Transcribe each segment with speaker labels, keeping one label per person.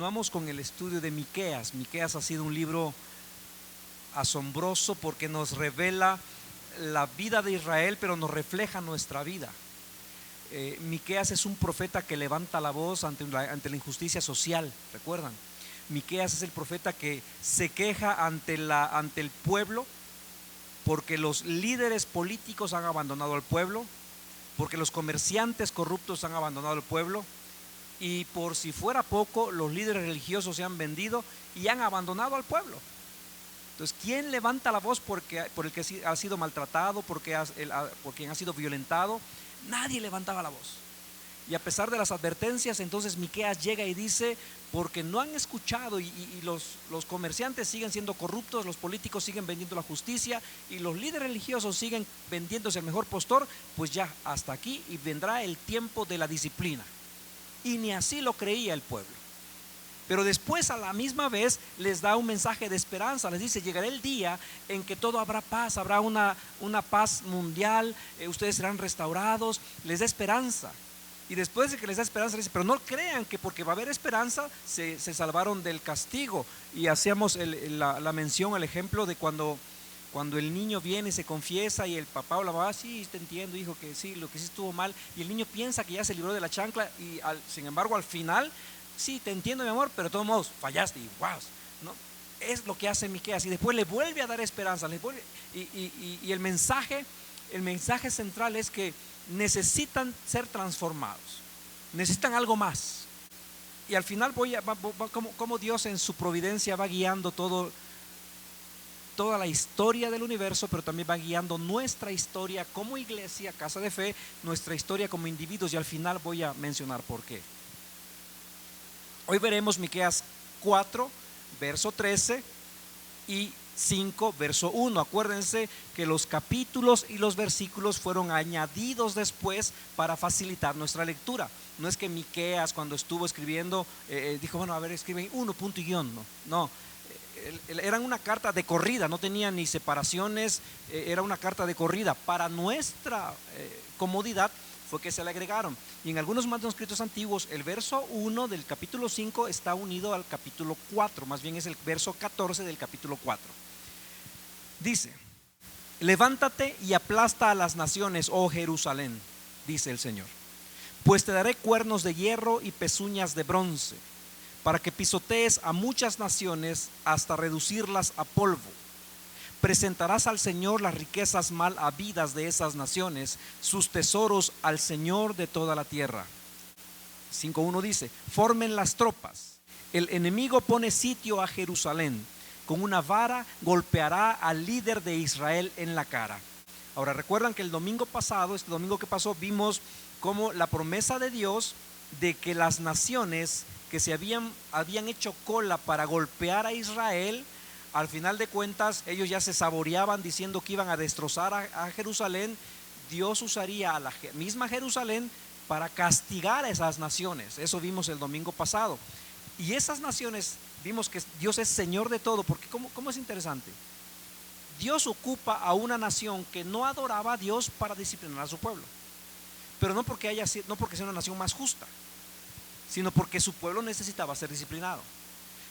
Speaker 1: Continuamos con el estudio de Miqueas. Miqueas ha sido un libro asombroso porque nos revela la vida de Israel, pero nos refleja nuestra vida. Miqueas es un profeta que levanta la voz ante la injusticia social, ¿recuerdan? Miqueas es el profeta que se queja ante el pueblo porque los líderes políticos han abandonado al pueblo, porque los comerciantes corruptos han abandonado al pueblo, y por si fuera poco, los líderes religiosos se han vendido y han abandonado al pueblo. Entonces, ¿quién levanta la voz por el que ha sido maltratado, por quien ha sido violentado? Nadie levantaba la voz. Y a pesar de las advertencias, entonces Miqueas llega y dice: porque no han escuchado y los comerciantes siguen siendo corruptos, los políticos siguen vendiendo la justicia y los líderes religiosos siguen vendiéndose el mejor postor, pues ya hasta aquí, y vendrá el tiempo de la disciplina. Y ni así lo creía el pueblo. Pero después, a la misma vez, les da un mensaje de esperanza. Les dice: llegará el día en que todo habrá paz, habrá una paz mundial, ustedes serán restaurados. Les da esperanza. Y después de que les da esperanza, les dice: pero no crean que porque va a haber esperanza se salvaron del castigo. Y hacíamos la mención, el ejemplo de cuando el niño viene y se confiesa y el papá o la mamá: sí, te entiendo, hijo, que sí, lo que sí estuvo mal. Y el niño piensa que ya se libró de la chancla y sin embargo al final: sí, te entiendo, mi amor, pero de todos modos fallaste. Y wow, ¿no? Es lo que hace Miqueas. Y después le vuelve a dar esperanza, y el mensaje central es que necesitan ser transformados, necesitan algo más. Y al final como Dios en su providencia va guiando toda la historia del universo, pero también va guiando nuestra historia como iglesia, casa de fe, nuestra historia como individuos. Y al final voy a mencionar por qué. Hoy veremos Miqueas 4, verso 13 y 5, verso 1. Acuérdense que los capítulos y los versículos fueron añadidos después para facilitar nuestra lectura. No es que Miqueas, cuando estuvo escribiendo, dijo: bueno, a ver, escriben uno, punto y guión. No, eran una carta de corrida, no tenían ni separaciones, era una carta de corrida. Para nuestra comodidad fue que se le agregaron. Y en algunos manuscritos antiguos, el verso 1 del capítulo 5 está unido al capítulo 4, más bien es el verso 14 del capítulo 4. Dice: levántate y aplasta a las naciones, oh Jerusalén, dice el Señor, pues te daré cuernos de hierro y pezuñas de bronce, para que pisotees a muchas naciones hasta reducirlas a polvo. Presentarás al Señor las riquezas mal habidas de esas naciones, sus tesoros al Señor de toda la tierra. 5.1 dice: formen las tropas, el enemigo pone sitio a Jerusalén, con una vara golpeará al líder de Israel en la cara. Ahora, recuerdan que el domingo pasado, este domingo que pasó, vimos cómo la promesa de Dios de que las naciones que se habían hecho cola para golpear a Israel, al final de cuentas ellos ya se saboreaban diciendo que iban a destrozar a Jerusalén. Dios usaría a la misma Jerusalén para castigar a esas naciones. Eso vimos el domingo pasado. Y esas naciones, vimos que Dios es Señor de todo, porque ¿cómo es interesante? Dios ocupa a una nación que no adoraba a Dios para disciplinar a su pueblo, pero no porque sea una nación más justa, sino porque su pueblo necesitaba ser disciplinado.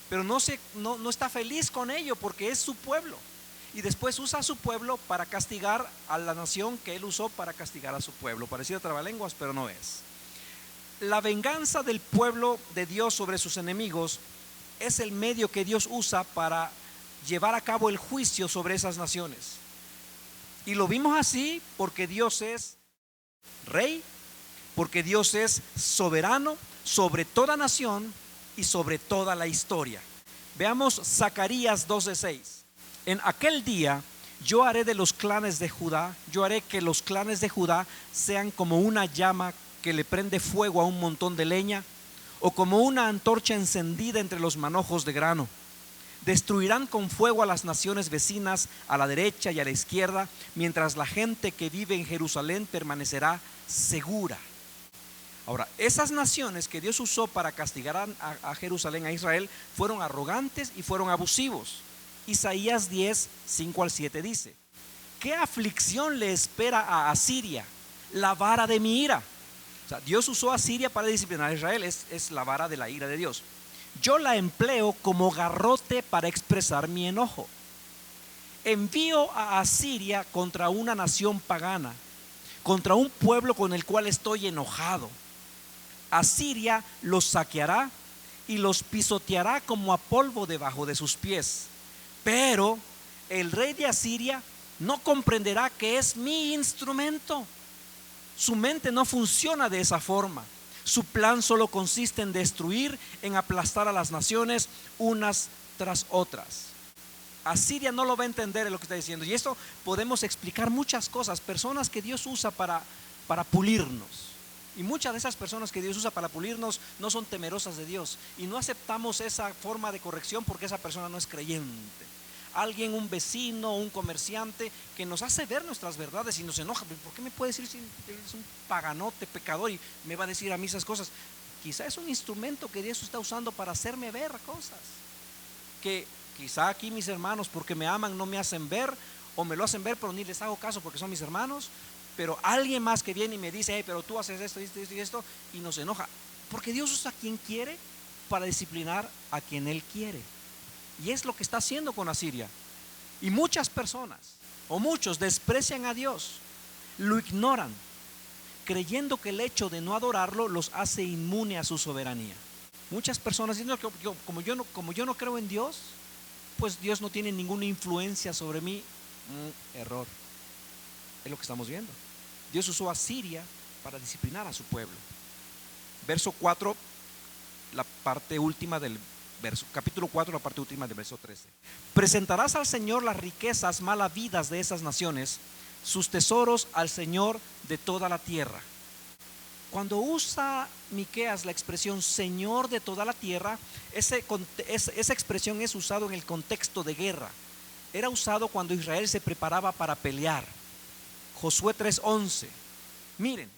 Speaker 1: Pero no está feliz con ello porque es su pueblo, y después usa a su pueblo para castigar a la nación que él usó para castigar a su pueblo. Parecido a trabalenguas, pero no es. La venganza del pueblo de Dios sobre sus enemigos es el medio que Dios usa para llevar a cabo el juicio sobre esas naciones. Y lo vimos así porque Dios es rey, porque Dios es soberano sobre toda nación y sobre toda la historia. Veamos Zacarías 12:6. En aquel día yo haré de los clanes de Judá, yo haré que los clanes de Judá sean como una llama que le prende fuego a un montón de leña, o como una antorcha encendida entre los manojos de grano. Destruirán con fuego a las naciones vecinas a la derecha y a la izquierda, mientras la gente que vive en Jerusalén permanecerá segura. Ahora, esas naciones que Dios usó para castigar a Jerusalén, a Israel, fueron arrogantes y fueron abusivos. Isaías 10:5-7 dice: ¿qué aflicción le espera a Asiria? La vara de mi ira. O sea, Dios usó a Asiria para disciplinar a Israel, es la vara de la ira de Dios. yo la empleo como garrote para expresar mi enojo. Envío a Asiria contra una nación pagana, contra un pueblo con el cual estoy enojado. Asiria los saqueará y los pisoteará como a polvo debajo de sus pies. Pero el rey de Asiria no comprenderá que es mi instrumento. Su mente no funciona de esa forma. Su plan solo consiste en destruir, en aplastar a las naciones unas tras otras. Asiria no lo va a entender en lo que está diciendo. Y esto podemos explicar muchas cosas. Personas que Dios usa para pulirnos. Y muchas de esas personas que Dios usa para pulirnos no son temerosas de Dios. Y no aceptamos esa forma de corrección porque esa persona no es creyente. Alguien, un vecino, un comerciante que nos hace ver nuestras verdades y nos enoja. ¿Por qué me puede decir si él es un paganote, pecador, y me va a decir a mí esas cosas? Quizá es un instrumento que Dios está usando para hacerme ver cosas que quizá aquí mis hermanos, porque me aman, no me hacen ver, o me lo hacen ver pero ni les hago caso porque son mis hermanos. Pero alguien más que viene y me dice: hey, pero tú haces esto, esto, esto y esto, y nos enoja, porque Dios usa a quien quiere para disciplinar a quien Él quiere. Y es lo que está haciendo con Asiria. Y muchas personas, o muchos, desprecian a Dios, lo ignoran, creyendo que el hecho de no adorarlo los hace inmune a su soberanía. Muchas personas dicen: no, como yo no creo en Dios, pues Dios no tiene ninguna influencia sobre mí. Error. Es lo que estamos viendo. Dios usó a Asiria para disciplinar a su pueblo. Verso 4, la parte última del verso, capítulo 4, la parte última del verso 13. Presentarás al Señor las riquezas mal habidas de esas naciones, sus tesoros al Señor de toda la tierra. Cuando usa Miqueas la expresión Señor de toda la tierra, esa expresión es usado en el contexto de guerra. Era usado cuando Israel se preparaba para pelear. Josué 3:11. Miren,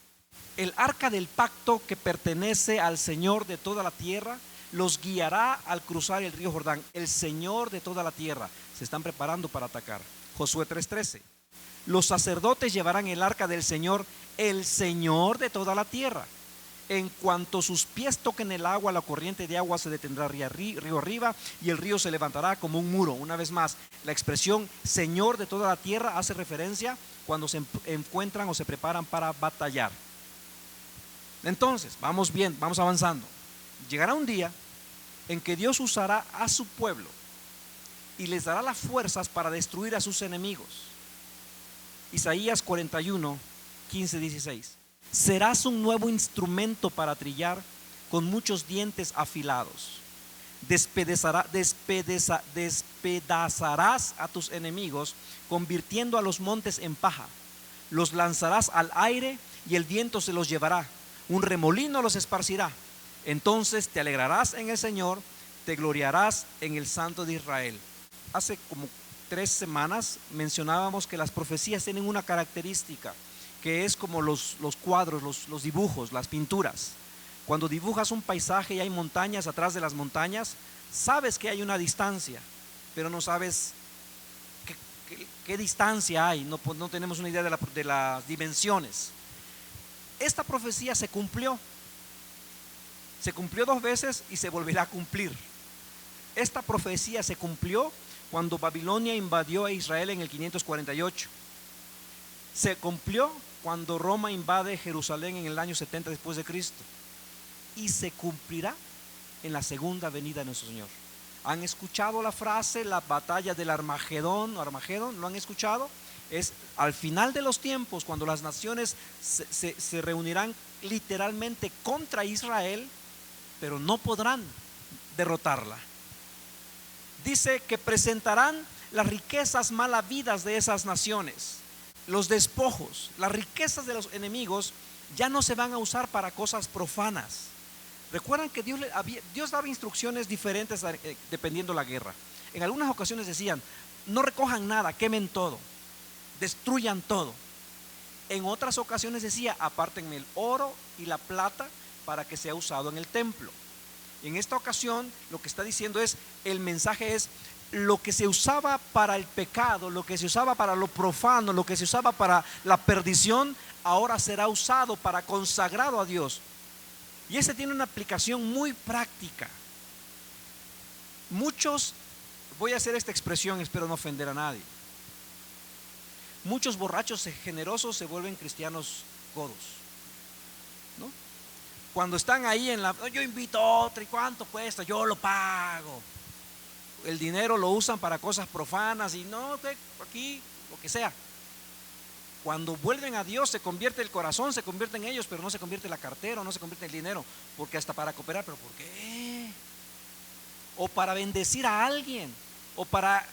Speaker 1: el arca del pacto que pertenece al Señor de toda la tierra los guiará al cruzar el río Jordán. El Señor de toda la tierra. Se están preparando para atacar. Josué 3:13. Los sacerdotes llevarán el arca del Señor, el Señor de toda la tierra. En cuanto sus pies toquen el agua, la corriente de agua se detendrá río arriba y el río se levantará como un muro. Una vez más, la expresión Señor de toda la tierra hace referencia cuando se encuentran o se preparan para batallar. Entonces, vamos bien, vamos avanzando. Llegará un día en que Dios usará a su pueblo y les dará las fuerzas para destruir a sus enemigos. Isaías 41, 15, 16. Serás un nuevo instrumento para trillar, con muchos dientes afilados. Despedazarás a tus enemigos, convirtiendo a los montes en paja. Los lanzarás al aire y el viento se los llevará. Un remolino los esparcirá. Entonces te alegrarás en el Señor, te gloriarás en el Santo de Israel. Hace como 3 semanas mencionábamos que las profecías tienen una característica, que es como los cuadros, los dibujos, las pinturas. Cuando dibujas un paisaje y hay montañas atrás de las montañas, sabes que hay una distancia, pero no sabes qué distancia hay, no tenemos una idea de las dimensiones. Esta profecía se cumplió 2 veces y se volverá a cumplir. Esta profecía se cumplió cuando Babilonia invadió a Israel en el 548. Se cumplió cuando Roma invade Jerusalén en el año 70 después de Cristo. Y se cumplirá en la segunda venida de nuestro Señor. ¿Han escuchado la frase, la batalla del Armagedón? ¿Lo han escuchado? Es al final de los tiempos, cuando las naciones se reunirán literalmente contra Israel, pero no podrán derrotarla. Dice que presentarán las riquezas mal habidas de esas naciones, los despojos, las riquezas de los enemigos ya no se van a usar para cosas profanas. Recuerdan que Dios daba instrucciones diferentes dependiendo la guerra. En algunas ocasiones decían: no recojan nada, quemen todo, destruyan todo. En otras ocasiones decía: apártenme el oro y la plata para que sea usado en el templo. En esta ocasión lo que está diciendo es, el mensaje es: lo que se usaba para el pecado, lo que se usaba para lo profano, lo que se usaba para la perdición, ahora será usado consagrado a Dios. Y ese tiene una aplicación muy práctica. Muchos, voy a hacer esta expresión, espero no ofender a nadie. Muchos borrachos generosos se vuelven cristianos codos, ¿no? Cuando están ahí en la, yo invito a otro, ¿y cuánto cuesta? Yo lo pago. El dinero lo usan para cosas profanas y no, aquí, lo que sea. Cuando vuelven a Dios se convierte el corazón, se convierte en ellos, pero no se convierte la cartera, no se convierte el dinero, porque hasta para cooperar, pero ¿por qué? O para bendecir a alguien, o para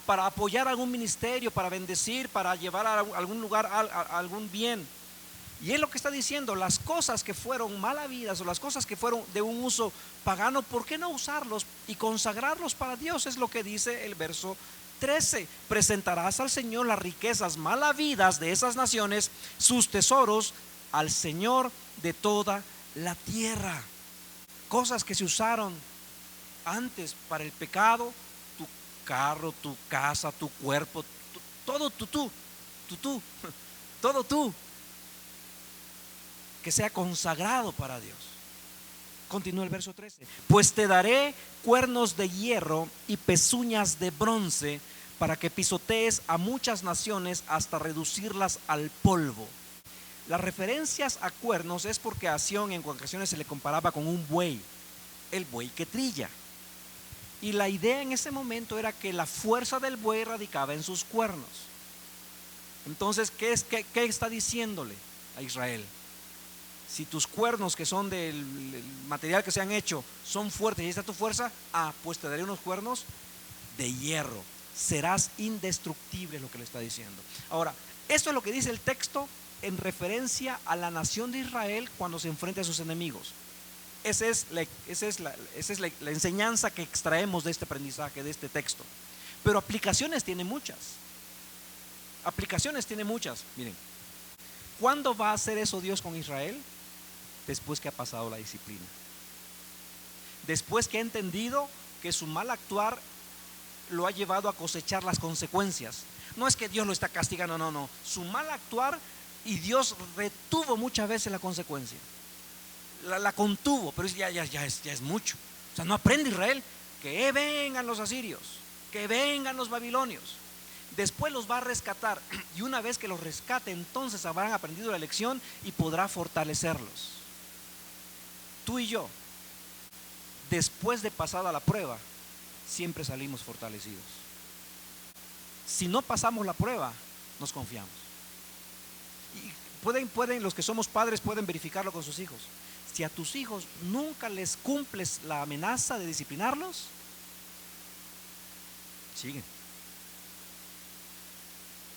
Speaker 1: apoyar algún ministerio, para bendecir, para llevar a algún lugar a algún bien. Y es lo que está diciendo, las cosas que fueron mal habidas o las cosas que fueron de un uso pagano, ¿por qué no usarlos y consagrarlos para Dios? Es lo que dice el verso 13. Presentarás al Señor las riquezas mal habidas de esas naciones, sus tesoros al Señor de toda la tierra. Cosas que se usaron antes para el pecado, tu carro, tu casa, tu cuerpo, todo tú, todo tú, que sea consagrado para Dios. Continúa el verso 13. Pues te daré cuernos de hierro y pezuñas de bronce para que pisotees a muchas naciones hasta reducirlas al polvo. Las referencias a cuernos es porque a Sión en ocasiones se le comparaba con un buey, el buey que trilla. Y la idea en ese momento era que la fuerza del buey radicaba en sus cuernos. Entonces, ¿qué está diciéndole a Israel? Si tus cuernos, que son del material que se han hecho, son fuertes y ahí está tu fuerza, pues te daré unos cuernos de hierro. Serás indestructible, lo que le está diciendo. Ahora, esto es lo que dice el texto en referencia a la nación de Israel cuando se enfrenta a sus enemigos. Esa es la enseñanza que extraemos de este aprendizaje, de este texto. Pero aplicaciones tiene muchas. Miren, ¿cuándo va a hacer eso Dios con Israel? Después que ha pasado la disciplina, después que ha entendido que su mal actuar lo ha llevado a cosechar las consecuencias. No es que Dios lo está castigando, no, su mal actuar, y Dios retuvo muchas veces la consecuencia, la contuvo, pero ya es mucho. O sea, no aprende Israel, que vengan los asirios, que vengan los babilonios. Después los va a rescatar, y una vez que los rescate, entonces habrán aprendido la lección y podrá fortalecerlos. Tú y yo, después de pasada la prueba, siempre salimos fortalecidos. Si no pasamos la prueba, nos confiamos. Y pueden los que somos padres pueden verificarlo con sus hijos. Si a tus hijos nunca les cumples la amenaza de disciplinarlos, siguen.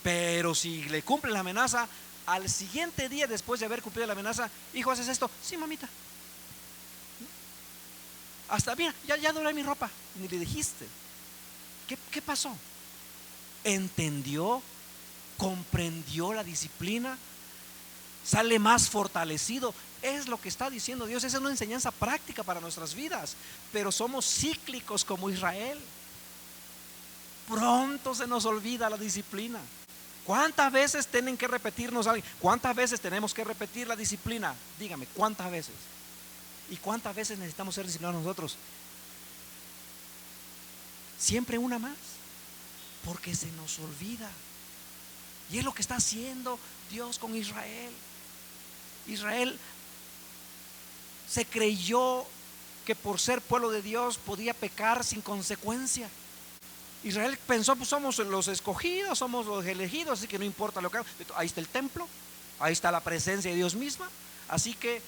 Speaker 1: Pero si le cumplen la amenaza, al siguiente día después de haber cumplido la amenaza, hijo, ¿haces esto? Sí, mamita. Hasta, mira, ya doblé mi ropa. Ni le dijiste. ¿Qué pasó? Entendió, comprendió la disciplina, sale más fortalecido. Es lo que está diciendo Dios. Esa es una enseñanza práctica para nuestras vidas. Pero somos cíclicos como Israel. Pronto se nos olvida la disciplina. ¿Cuántas veces tienen que repetirnos algo? ¿Cuántas veces tenemos que repetir la disciplina? Dígame, ¿cuántas veces? ¿Y cuántas veces necesitamos ser disciplinados nosotros? Siempre una más, porque se nos olvida. Y es lo que está haciendo Dios con Israel. Israel se creyó que por ser pueblo de Dios podía pecar sin consecuencia. Israel pensó, pues somos los escogidos, somos los elegidos, así que no importa lo que hagan. Ahí está el templo, ahí está la presencia de Dios misma. Así que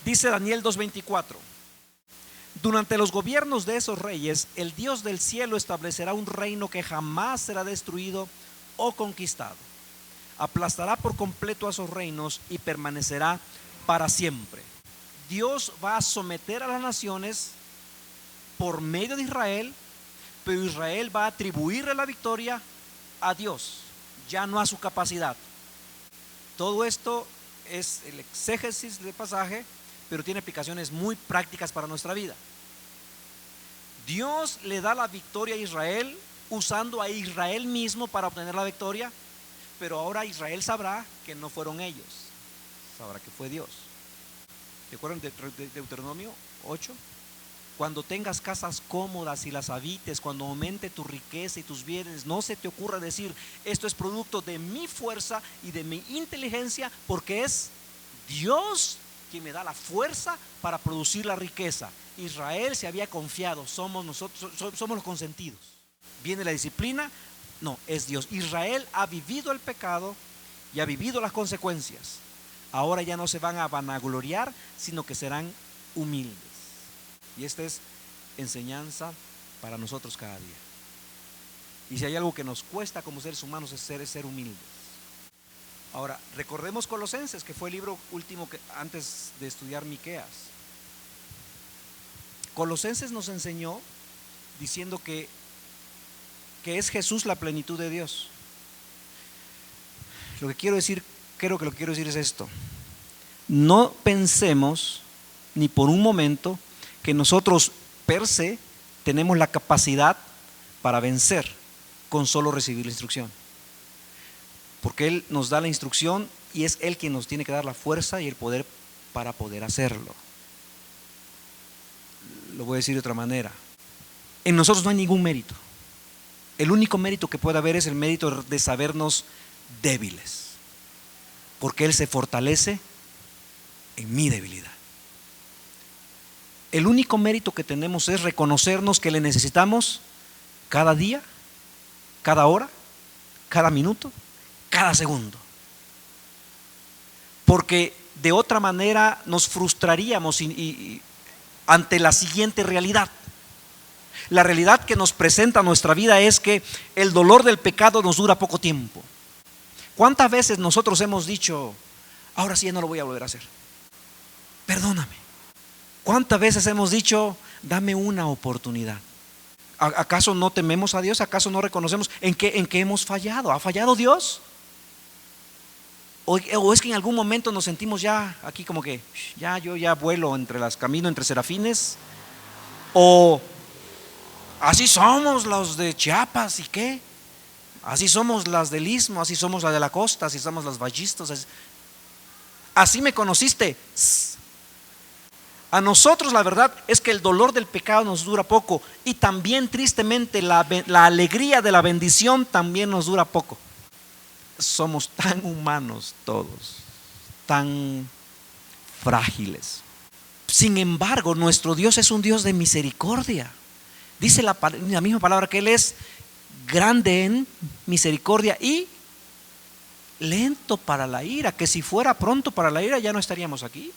Speaker 1: dice Daniel 2:24: durante los gobiernos de esos reyes, el Dios del cielo establecerá un reino que jamás será destruido o conquistado. Aplastará por completo a esos reinos y permanecerá para siempre. Dios va a someter a las naciones por medio de Israel, pero Israel va a atribuirle la victoria a Dios, ya no a su capacidad. Todo esto es el exégesis del pasaje, pero tiene aplicaciones muy prácticas para nuestra vida. Dios le da la victoria a Israel usando a Israel mismo para obtener la victoria, pero ahora Israel sabrá que no fueron ellos, sabrá que fue Dios. ¿Recuerdan de Deuteronomio 8? cuando tengas casas cómodas y las habites, cuando aumente tu riqueza y tus bienes, no se te ocurra decir: esto es producto de mi fuerza y de mi inteligencia, porque es Dios quien me da la fuerza para producir la riqueza. Israel se había confiado: somos nosotros, somos los consentidos. Viene la disciplina, no, es Dios. Israel ha vivido el pecado y ha vivido las consecuencias. Ahora ya no se van a vanagloriar, sino que serán humildes. Y esta es enseñanza para nosotros cada día. Y si hay algo que nos cuesta como seres humanos es ser humildes. Ahora, recordemos Colosenses, que fue el libro último que antes de estudiar Miqueas. Colosenses nos enseñó diciendo que es Jesús la plenitud de Dios. Lo que quiero decir, creo que lo que quiero decir es esto: no pensemos ni por un momento que nosotros per se tenemos la capacidad para vencer con solo recibir la instrucción, porque Él nos da la instrucción y es Él quien nos tiene que dar la fuerza y el poder para poder hacerlo. Lo voy a decir de otra manera: en nosotros no hay ningún mérito. El único mérito que puede haber es el mérito de sabernos débiles, porque Él se fortalece en mi debilidad. El único mérito que tenemos es reconocernos que le necesitamos cada día, cada hora, cada minuto, cada segundo. Porque de otra manera nos frustraríamos ante la siguiente realidad. La realidad que nos presenta nuestra vida es que el dolor del pecado nos dura poco tiempo. ¿Cuántas veces nosotros hemos dicho: ahora sí ya no lo voy a volver a hacer, perdóname? ¿Cuántas veces hemos dicho: dame una oportunidad? ¿Acaso no tememos a Dios? ¿Acaso no reconocemos en qué hemos fallado? ¿Ha fallado Dios? ¿O es que en algún momento nos sentimos ya aquí como que yo ya vuelo camino entre serafines? ¿O así somos los de Chiapas y qué? Así somos las del Istmo, así somos las de la costa, así somos los vallistas. Así me conociste. A nosotros la verdad es que el dolor del pecado nos dura poco, y también tristemente la alegría de la bendición también nos dura poco. Somos tan humanos todos, tan frágiles. Sin embargo, nuestro Dios es un Dios de misericordia. Dice la misma palabra que Él es grande en misericordia y lento para la ira, que si fuera pronto para la ira ya no estaríamos aquí.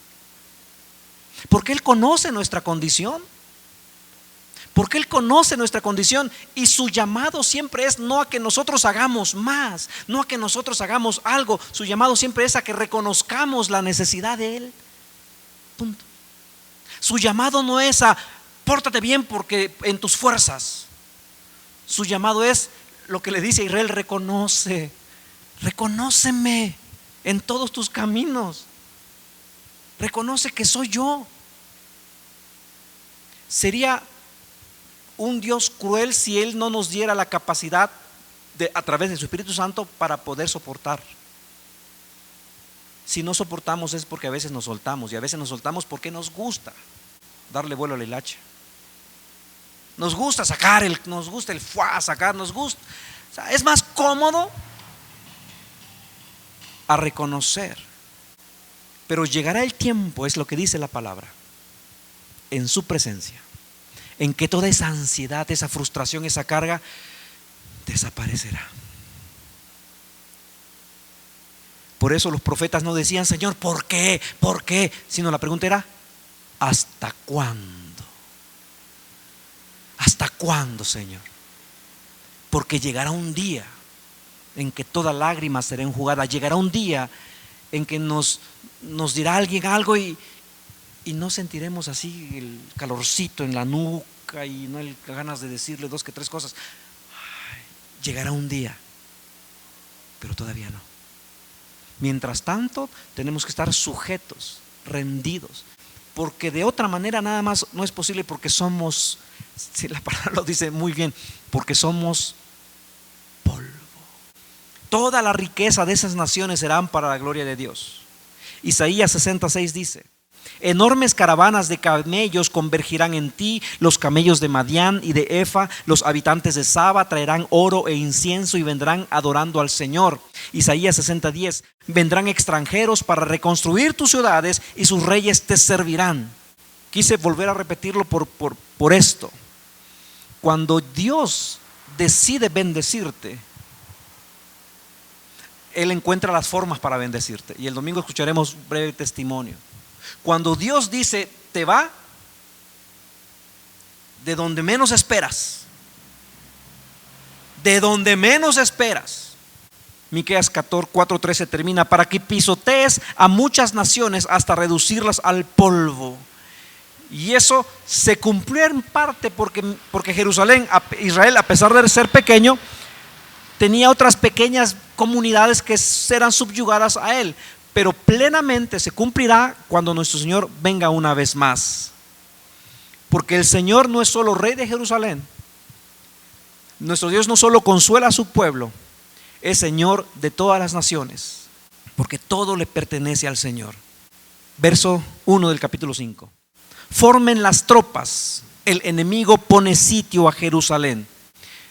Speaker 1: Porque Él conoce nuestra condición. Porque Él conoce nuestra condición, y su llamado siempre es no a que nosotros hagamos más, no a que nosotros hagamos algo. Su llamado siempre es a que reconozcamos la necesidad de Él. Punto. Su llamado no es a pórtate bien porque en tus fuerzas. Su llamado es lo que le dice a Israel: reconóceme en todos tus caminos. Reconoce que soy yo. Sería un Dios cruel si Él no nos diera la capacidad a través de su Espíritu Santo para poder soportar. Si no soportamos es porque a veces nos soltamos, y a veces nos soltamos porque nos gusta darle vuelo a la hilacha. Nos gusta sacar nos gusta el sacar, nos gusta. O sea, es más cómodo a reconocer. Pero llegará el tiempo, es lo que dice la palabra, en su presencia, en que toda esa ansiedad, esa frustración, esa carga desaparecerá. Por eso los profetas no decían: Señor, ¿por qué? ¿Por qué? Sino la pregunta era: ¿hasta cuándo? ¿Hasta cuándo, Señor? Porque llegará un día en que toda lágrima será enjugada. Llegará un día en que nos dirá alguien algo y no sentiremos así el calorcito en la nuca y no hay ganas de decirle dos que tres cosas. Llegará un día, pero todavía no. Mientras tanto, tenemos que estar sujetos, rendidos, porque de otra manera nada más no es posible, porque somos, si la palabra lo dice muy bien, porque somos polvo. Toda la riqueza de esas naciones serán para la gloria de Dios. Isaías 66 dice: Enormes caravanas de camellos convergirán en ti, los camellos de Madián y de Efa, los habitantes de Saba traerán oro e incienso y vendrán adorando al Señor. Isaías 60:10. Vendrán extranjeros para reconstruir tus ciudades y sus reyes te servirán. Quise volver a repetirlo por esto. Cuando Dios decide bendecirte, Él encuentra las formas para bendecirte. Y el domingo escucharemos un breve testimonio. Cuando Dios dice, te va de donde menos esperas. De donde menos esperas. Miqueas 4:13 termina, para que pisotees a muchas naciones hasta reducirlas al polvo. Y eso se cumplió en parte porque Jerusalén, Israel, a pesar de ser pequeño, tenía otras pequeñas comunidades que eran subyugadas a él, pero plenamente se cumplirá cuando nuestro Señor venga una vez más. Porque el Señor no es solo rey de Jerusalén, nuestro Dios no solo consuela a su pueblo, es Señor de todas las naciones, porque todo le pertenece al Señor. Verso 1 del capítulo 5. Formen las tropas, el enemigo pone sitio a Jerusalén.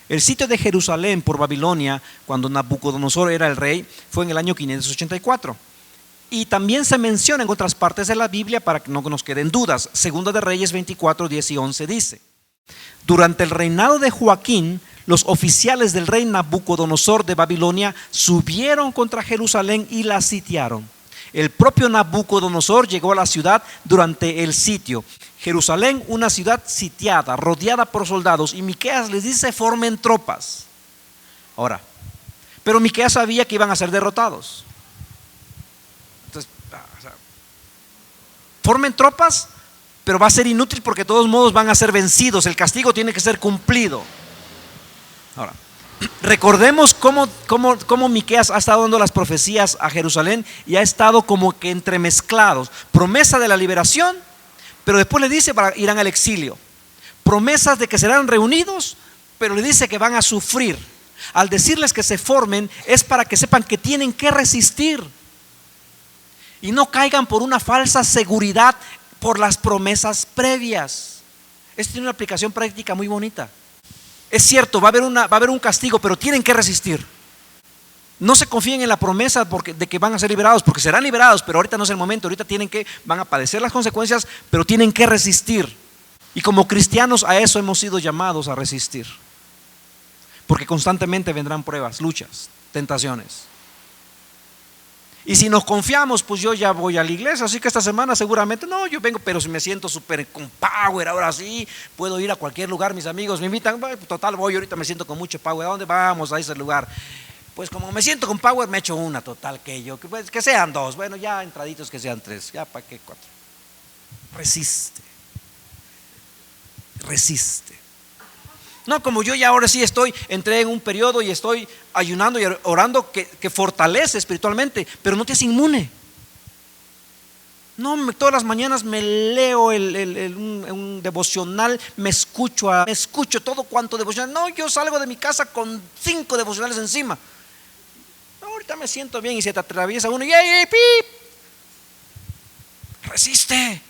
Speaker 1: El sitio de Jerusalén por Babilonia, cuando Nabucodonosor era el rey, fue en el año 584. Y también se menciona en otras partes de la Biblia para que no nos queden dudas. Segunda de Reyes 24:10 y 11 dice: durante el reinado de Joaquín, los oficiales del rey Nabucodonosor de Babilonia subieron contra Jerusalén y la sitiaron. El propio Nabucodonosor llegó a la ciudad durante el sitio. Jerusalén, una ciudad sitiada, rodeada por soldados, y Miqueas les dice: formen tropas. Ahora, pero Miqueas sabía que iban a ser derrotados. Entonces, formen tropas, pero va a ser inútil porque de todos modos van a ser vencidos. El castigo tiene que ser cumplido. Ahora, recordemos cómo Miqueas ha estado dando las profecías a Jerusalén y ha estado como que entremezclados. Promesa de la liberación, pero después le dice irán al exilio. Promesas de que serán reunidos, pero le dice que van a sufrir. Al decirles que se formen es para que sepan que tienen que resistir y no caigan por una falsa seguridad por las promesas previas. Esto tiene una aplicación práctica muy bonita. Es cierto, va a haber un castigo, pero tienen que resistir. No se confíen en la promesa de que van a ser liberados, porque serán liberados, pero ahorita no es el momento. Ahorita van a padecer las consecuencias, pero tienen que resistir. Y como cristianos a eso hemos sido llamados, a resistir, porque constantemente vendrán pruebas, luchas, tentaciones. Y si nos confiamos, pues yo ya voy a la iglesia, así que esta semana seguramente no, yo vengo, pero si me siento súper con power, ahora sí, puedo ir a cualquier lugar, mis amigos me invitan, total voy, ahorita me siento con mucho power. ¿A dónde vamos? A ese lugar. Pues como me siento con power, me echo una, total, que sean dos, bueno, ya entraditos que sean tres, ya para qué cuatro. Resiste. No, como yo ya ahora sí entré en un periodo y estoy ayunando y orando que fortalece espiritualmente, pero no te hace inmune. No, todas las mañanas me leo un devocional, me escucho todo cuanto devocional. No, yo salgo de mi casa con 5 devocionales encima. No, ahorita me siento bien y se te atraviesa uno y ¡ey, pip! Resiste.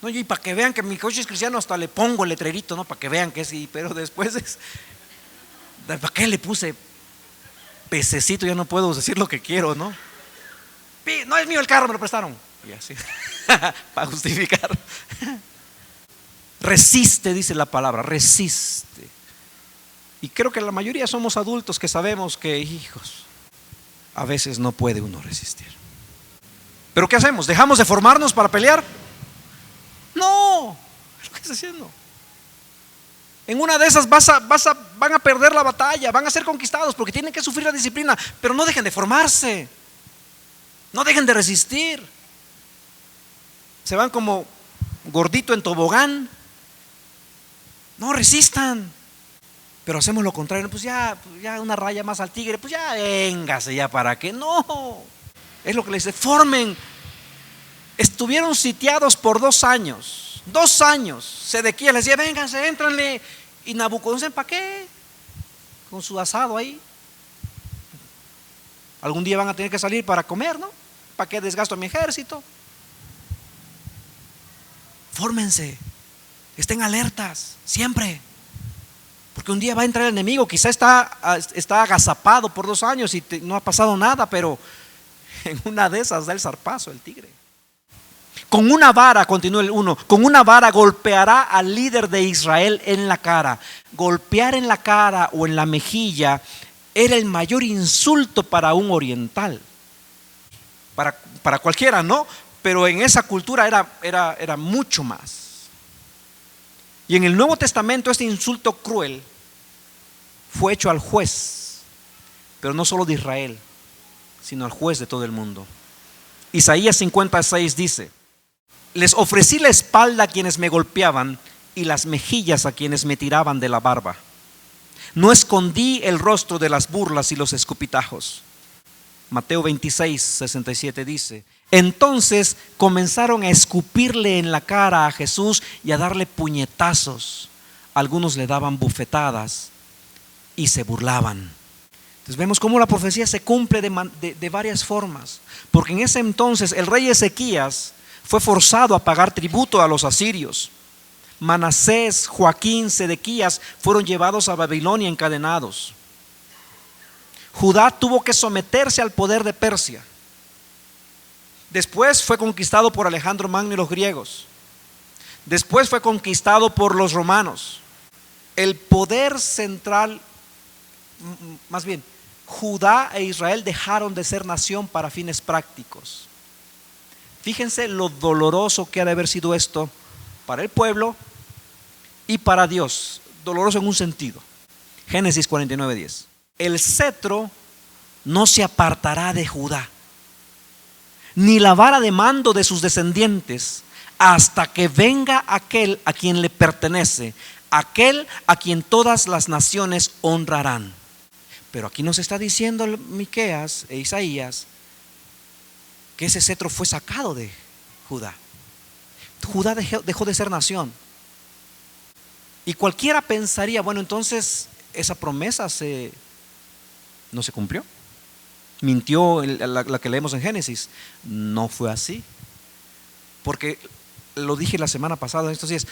Speaker 1: No, y para que vean que mi coche es cristiano, hasta le pongo el letrerito, ¿no? Para que vean que sí, pero después ¿para qué le puse pececito? Ya no puedo decir lo que quiero, ¿no? No es mío el carro, me lo prestaron. Y así, para justificar. Resiste, dice la palabra, resiste. Y creo que la mayoría somos adultos que sabemos que, hijos, a veces no puede uno resistir. ¿Pero qué hacemos? ¿Dejamos de formarnos para pelear? No, es lo que está haciendo. En una de esas van a perder la batalla, van a ser conquistados porque tienen que sufrir la disciplina, pero no dejen de formarse, no dejen de resistir. Se van como gordito en tobogán. No resistan, pero hacemos lo contrario. Pues ya una raya más al tigre, pues ya véngase, ya para qué. No, es lo que le dice, formen. Estuvieron sitiados por 2 años. 2 años. Sedequías les decía, vénganse, éntranle. Y Nabucodonosor, ¿para qué? Con su asado ahí. Algún día van a tener que salir para comer, ¿no? ¿Para qué desgasto mi ejército? Fórmense, estén alertas, siempre. Porque un día va a entrar el enemigo, quizá está agazapado por 2 años y no ha pasado nada, pero en una de esas da el zarpazo el tigre. Con una vara, continúa el 1, con una vara golpeará al líder de Israel en la cara. Golpear en la cara o en la mejilla era el mayor insulto para un oriental. Para cualquiera, ¿no? Pero en esa cultura era mucho más. Y en el Nuevo Testamento este insulto cruel fue hecho al juez, pero no solo de Israel, sino al juez de todo el mundo. Isaías 56 dice: les ofrecí la espalda a quienes me golpeaban y las mejillas a quienes me tiraban de la barba. No escondí el rostro de las burlas y los escupitajos. Mateo 26, 67 dice: entonces comenzaron a escupirle en la cara a Jesús y a darle puñetazos. Algunos le daban bofetadas y se burlaban. Entonces vemos cómo la profecía se cumple de varias formas. Porque en ese entonces el rey Ezequías fue forzado a pagar tributo a los asirios. Manasés, Joaquín, Sedequías fueron llevados a Babilonia encadenados. Judá tuvo que someterse al poder de Persia. Después fue conquistado por Alejandro Magno y los griegos. Después fue conquistado por los romanos. El poder central, más bien, Judá e Israel dejaron de ser nación para fines prácticos. Fíjense lo doloroso que ha de haber sido esto para el pueblo y para Dios. Doloroso en un sentido. Génesis 49:10. El cetro no se apartará de Judá, ni la vara de mando de sus descendientes, hasta que venga aquel a quien le pertenece, aquel a quien todas las naciones honrarán. Pero aquí nos está diciendo Miqueas e Isaías que ese cetro fue sacado de Judá. Judá dejó de ser nación. Y cualquiera pensaría, bueno, entonces esa promesa no se cumplió. Mintió la que leemos en Génesis. No fue así. Porque lo dije la semana pasada, en estos días,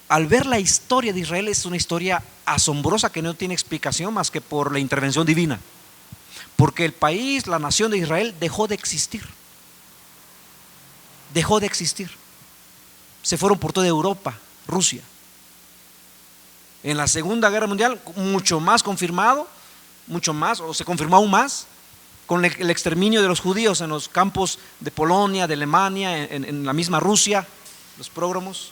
Speaker 1: al ver la historia de Israel, es una historia asombrosa que no tiene explicación más que por la intervención divina. Porque el país, la nación de Israel dejó de existir. Dejó de existir. Se fueron por toda Europa, Rusia. En la Segunda Guerra Mundial, mucho más confirmado, mucho más, o se confirmó aún más, con el exterminio de los judíos en los campos de Polonia, de Alemania, en la misma Rusia, los prógromos.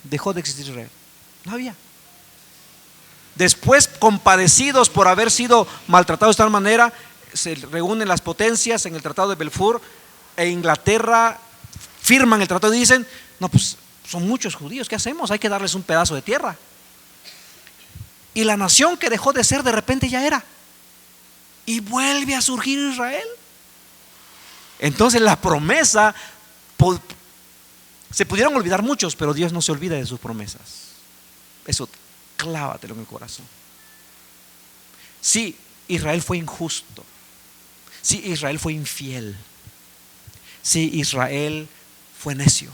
Speaker 1: Dejó de existir Israel. No había. Después, compadecidos por haber sido maltratados de tal manera, se reúnen las potencias en el Tratado de Balfour e Inglaterra firman el tratado y dicen: no, pues son muchos judíos, ¿qué hacemos? Hay que darles un pedazo de tierra. Y la nación que dejó de ser de repente ya era. Y vuelve a surgir Israel. Entonces la promesa, se pudieron olvidar muchos, pero Dios no se olvida de sus promesas. Eso clávatelo en el corazón. Sí, Israel fue injusto. Sí, Israel fue infiel. Sí, Israel fue necio.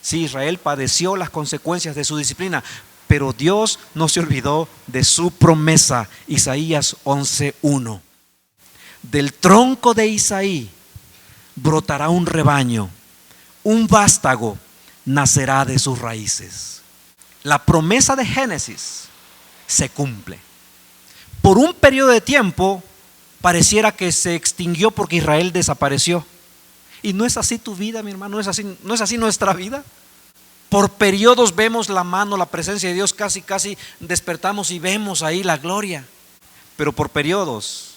Speaker 1: Sí, Israel padeció las consecuencias de su disciplina, pero Dios no se olvidó de su promesa. Isaías 11:1. Del tronco de Isaí brotará un rebaño, un vástago nacerá de sus raíces. La promesa de Génesis se cumple. Por un periodo de tiempo pareciera que se extinguió porque Israel desapareció. Y no es así tu vida, mi hermano, no es así nuestra vida. Por periodos vemos la mano, la presencia de Dios, casi despertamos y vemos ahí la gloria. Pero por periodos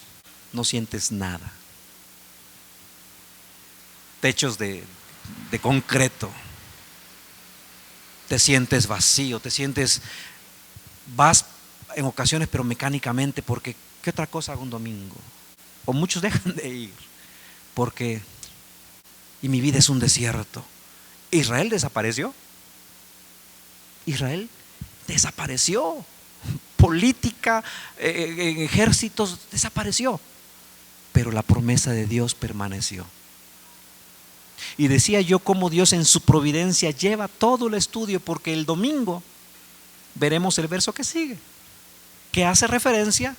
Speaker 1: no sientes nada. Techos de concreto. Te sientes vacío, vas en ocasiones pero mecánicamente, porque ¿qué otra cosa hago un domingo? O muchos dejan de ir porque y mi vida es un desierto. Israel desapareció. política, en ejércitos, desapareció. Pero la promesa de Dios permaneció. Y decía yo cómo Dios en su providencia lleva todo el estudio, porque el domingo veremos el verso que sigue, que hace referencia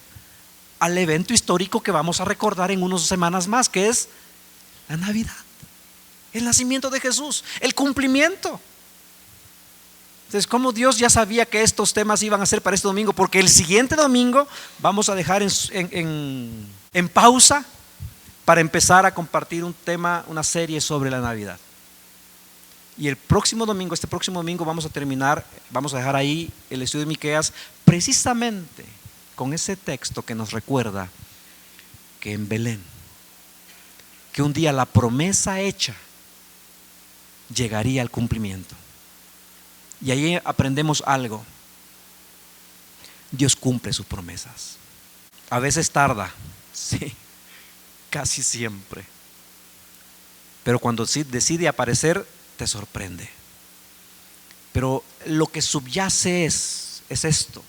Speaker 1: al evento histórico que vamos a recordar en unas semanas más, que es la Navidad, el nacimiento de Jesús, el cumplimiento. Entonces, como Dios ya sabía que estos temas iban a ser para este domingo, porque el siguiente domingo vamos a dejar en pausa para empezar a compartir un tema, una serie sobre la Navidad. Y este próximo domingo vamos a dejar ahí el estudio de Miqueas, precisamente con ese texto que nos recuerda que en Belén, que un día la promesa hecha llegaría al cumplimiento. Y ahí aprendemos algo: Dios cumple sus promesas. A veces tarda, sí, casi siempre, pero cuando decide aparecer, te sorprende. Pero lo que subyace es esto.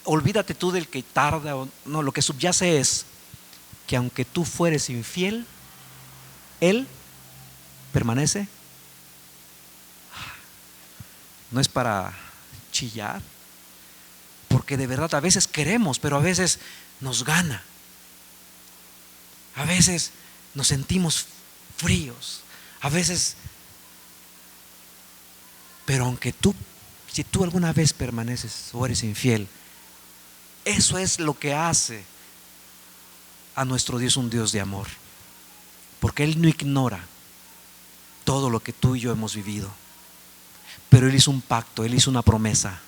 Speaker 1: Olvídate tú del que tarda o no. Lo que subyace es que aunque tú fueres infiel, Él permanece. No es para chillar, porque de verdad a veces queremos, pero a veces nos gana. A veces nos sentimos fríos, a veces. Pero si tú alguna vez permaneces o eres infiel, eso es lo que hace a nuestro Dios un Dios de amor, porque Él no ignora todo lo que tú y yo hemos vivido, pero Él hizo un pacto, Él hizo una promesa: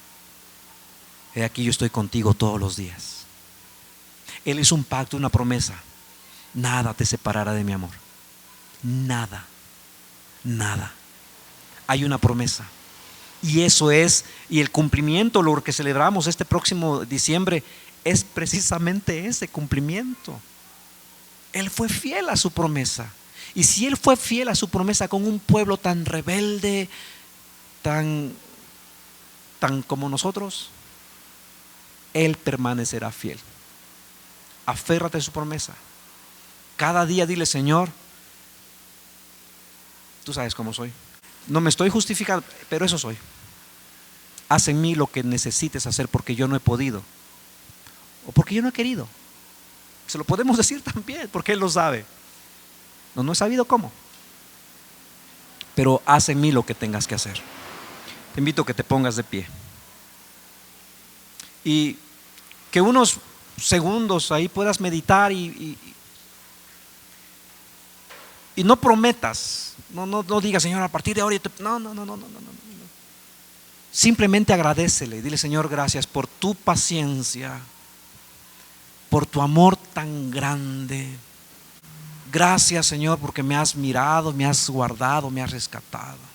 Speaker 1: he aquí, yo estoy contigo todos los días. Él hizo un pacto, una promesa: nada te separará de mi amor. Nada, nada. Hay una promesa. Y eso es, y el cumplimiento, lo que celebramos este próximo diciembre, es precisamente ese cumplimiento. Él fue fiel a su promesa. Y si Él fue fiel a su promesa con un pueblo tan rebelde, tan como nosotros, Él permanecerá fiel. Aférrate a su promesa. Cada día dile: Señor, tú sabes cómo soy. No me estoy justificando, pero eso soy. Haz en mí lo que necesites hacer, porque yo no he podido, o porque yo no he querido. Se lo podemos decir también, porque Él lo sabe. No he sabido cómo, pero haz en mí lo que tengas que hacer. Te invito a que te pongas de pie y que unos segundos ahí puedas meditar y no prometas, no digas: Señor, a partir de ahora no. Simplemente agradécele, dile: Señor, gracias por tu paciencia, por tu amor tan grande. Gracias, Señor, porque me has mirado, me has guardado, me has rescatado.